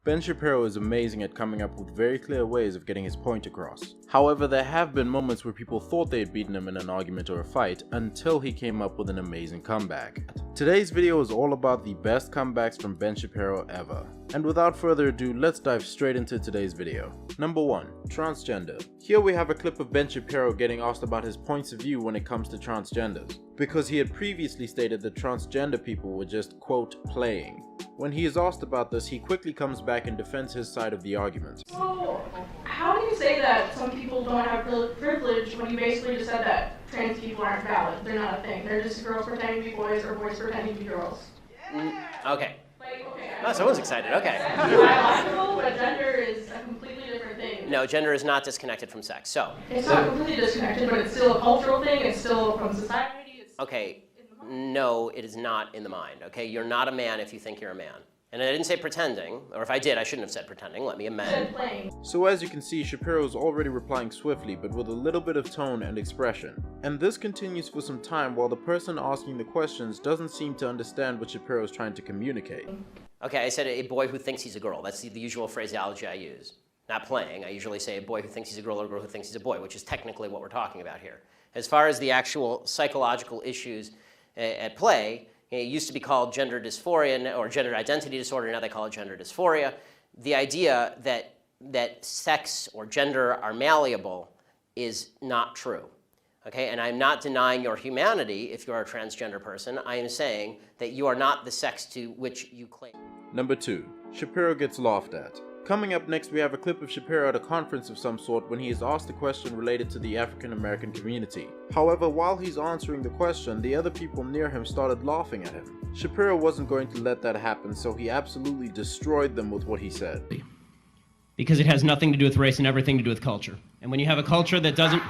Ben Shapiro is amazing at coming up with very clear ways of getting his point across. However, there have been moments where people thought they had beaten him in an argument or a fight until he came up with an amazing comeback. Today's video is all about the best comebacks from Ben Shapiro ever. And without further ado, let's dive straight into today's video. Number 1. Transgender. Here we have a clip of Ben Shapiro getting asked about his points of view when it comes to transgenders, because he had previously stated that transgender people were just, quote, playing. When he is asked about this, he quickly comes back and defends his side of the argument. So, how do you say that some people don't have privilege when you basically just said that trans people aren't valid? They're not a thing. They're just girls pretending to be boys or boys pretending to be girls. Okay. Like, okay. Oh, someone's excited. Okay. Sex is biological, but gender is a completely different thing. No, gender is not disconnected from sex. So. It's not completely disconnected, but it's still a cultural thing. It's still from society. It's okay. No, it is not in the mind. Okay, you're not a man if you think you're a man. And I didn't say pretending, or if I did, I shouldn't have said pretending. Let me amend. So as you can see, Shapiro is already replying swiftly, but with a little bit of tone and expression. And this continues for some time while the person asking the questions doesn't seem to understand what Shapiro is trying to communicate. Okay, I said a boy who thinks he's a girl. That's the usual phraseology I use. Not playing. I usually say a boy who thinks he's a girl or a girl who thinks he's a boy, which is technically what we're talking about here. As far as the actual psychological issues at play, it used to be called gender dysphoria or gender identity disorder. Now they call it gender dysphoria. The idea that sex or gender are malleable is not true. Okay, and I'm not denying your humanity if you're a transgender person. I am saying that you are not the sex to which you claim. Number 2. Shapiro gets laughed at. Coming up next, we have a clip of Shapiro at a conference of some sort when he is asked a question related to the African American community. However, while he's answering the question, the other people near him started laughing at him. Shapiro wasn't going to let that happen, so he absolutely destroyed them with what he said. Because it has nothing to do with race and everything to do with culture. And when you have a culture that doesn't...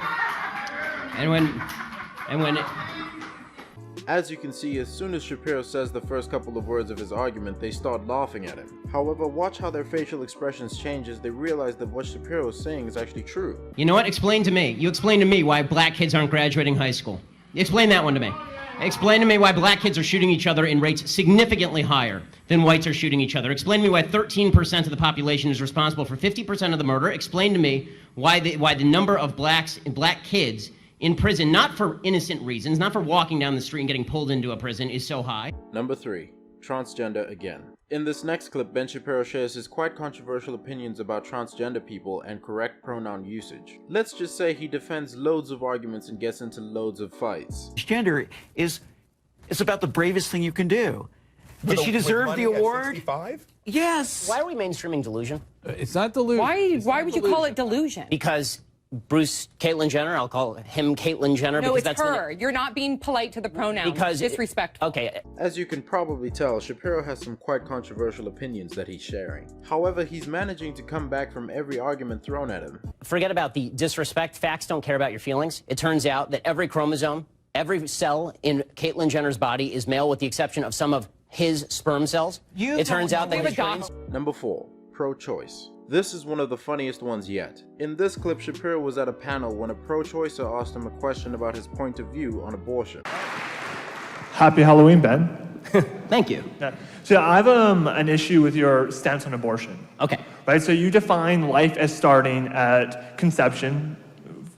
As you can see, as soon as Shapiro says the first couple of words of his argument, they start laughing at him. However, watch how their facial expressions change as they realize that what Shapiro is saying is actually true. You know what? Explain to me. You explain to me why black kids aren't graduating high school. Explain that one to me. Explain to me why black kids are shooting each other in rates significantly higher than whites are shooting each other. Explain to me why 13% of the population is responsible for 50% of the murder. Explain to me why the number of black kids in prison, not for innocent reasons, not for walking down the street and getting pulled into a prison, is so high. Number 3. Transgender again. In this next clip, Ben Shapiro shares his quite controversial opinions about transgender people and correct pronoun usage. Let's just say he defends loads of arguments and gets into loads of fights. Gender is about the bravest thing you can do. Did she deserve the award? 65? Yes. Why are we mainstreaming delusion? It's not delusion. Why would you call it delusion? Because Bruce Caitlyn Jenner, I'll call him Caitlyn Jenner. No, because it's that's her. You're not being polite to the pronouns. Because disrespectful. Okay. As you can probably tell, Shapiro has some quite controversial opinions that he's sharing. However, he's managing to come back from every argument thrown at him. Forget about the disrespect. Facts don't care about your feelings. It turns out that every chromosome, every cell in Caitlyn Jenner's body is male with the exception of some of his sperm cells. It turns out that his brains... Number 4. Pro-choice. This is one of the funniest ones yet. In this clip, Shapiro was at a panel when a pro-choicer asked him a question about his point of view on abortion. Happy Halloween, Ben. Thank you. Yeah. So I have an issue with your stance on abortion. Okay. Right, so you define life as starting at conception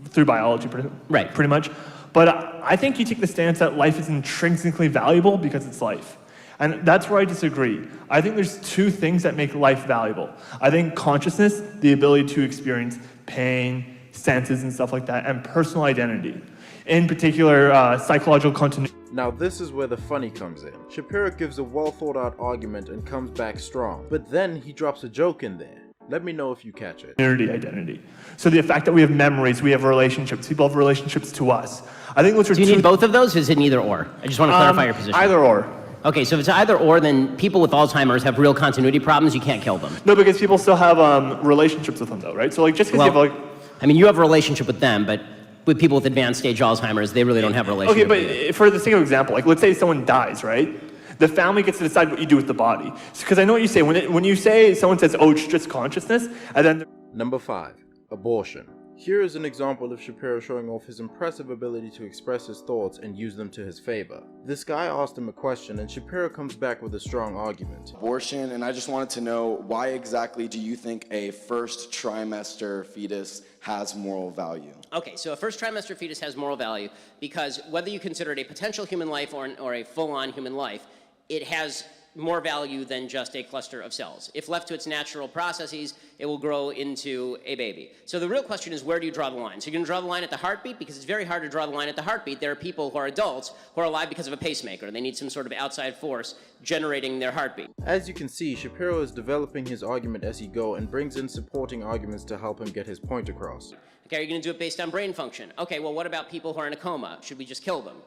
through biology, pretty much. But I think you take the stance that life is intrinsically valuable because it's life. And that's where I disagree. I think there's two things that make life valuable. I think consciousness, the ability to experience pain, senses and stuff like that, and personal identity. In particular, psychological continuity. Now this is where the funny comes in. Shapiro gives a well thought out argument and comes back strong, but then he drops a joke in there. Let me know if you catch it. Identity. So the fact that we have memories, we have relationships, people have relationships to us. I think those are Do you need both of those, or is it either or? I just want to clarify your position. Either or. Okay, so if it's either or, then people with Alzheimer's have real continuity problems, you can't kill them. No, because people still have relationships with them though, right? So like just because you have I mean, you have a relationship with them, but with people with advanced stage Alzheimer's, they really don't have a relationship. Okay, but for the sake of example, like let's say someone dies, right? The family gets to decide what you do with the body. Because I know what you say, when you say, someone says, oh, it's just consciousness, and then... Number 5. Abortion. Here is an example of Shapiro showing off his impressive ability to express his thoughts and use them to his favor. This guy asked him a question and Shapiro comes back with a strong argument. Abortion, and I just wanted to know, why exactly do you think a first trimester fetus has moral value? Okay, so a first trimester fetus has moral value because whether you consider it a potential human life or a full-on human life, it has more value than just a cluster of cells. If left to its natural processes, it will grow into a baby. So the real question is, where do you draw the line? So you're going to draw the line at the heartbeat, because it's very hard to draw the line at the heartbeat. There are people who are adults who are alive because of a pacemaker. They need some sort of outside force generating their heartbeat. As you can see, Shapiro is developing his argument as he goes and brings in supporting arguments to help him get his point across. Okay, are you going to do it based on brain function? Okay, well, what about people who are in a coma? Should we just kill them?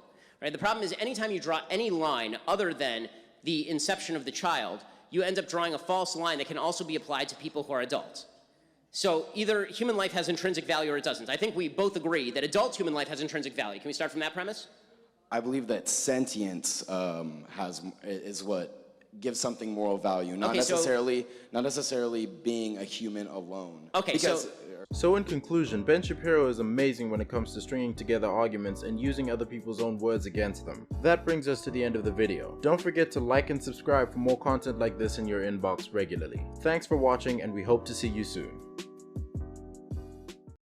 Right? The problem is, anytime you draw any line other than the inception of the child, you end up drawing a false line that can also be applied to people who are adults. So either human life has intrinsic value or it doesn't. I think we both agree that adult human life has intrinsic value. Can we start from that premise? I believe that sentience is what gives something moral value, not necessarily being a human alone. Okay, So in conclusion, Ben Shapiro is amazing when it comes to stringing together arguments and using other people's own words against them. That brings us to the end of the video. Don't forget to like and subscribe for more content like this in your inbox regularly. Thanks for watching, and we hope to see you soon.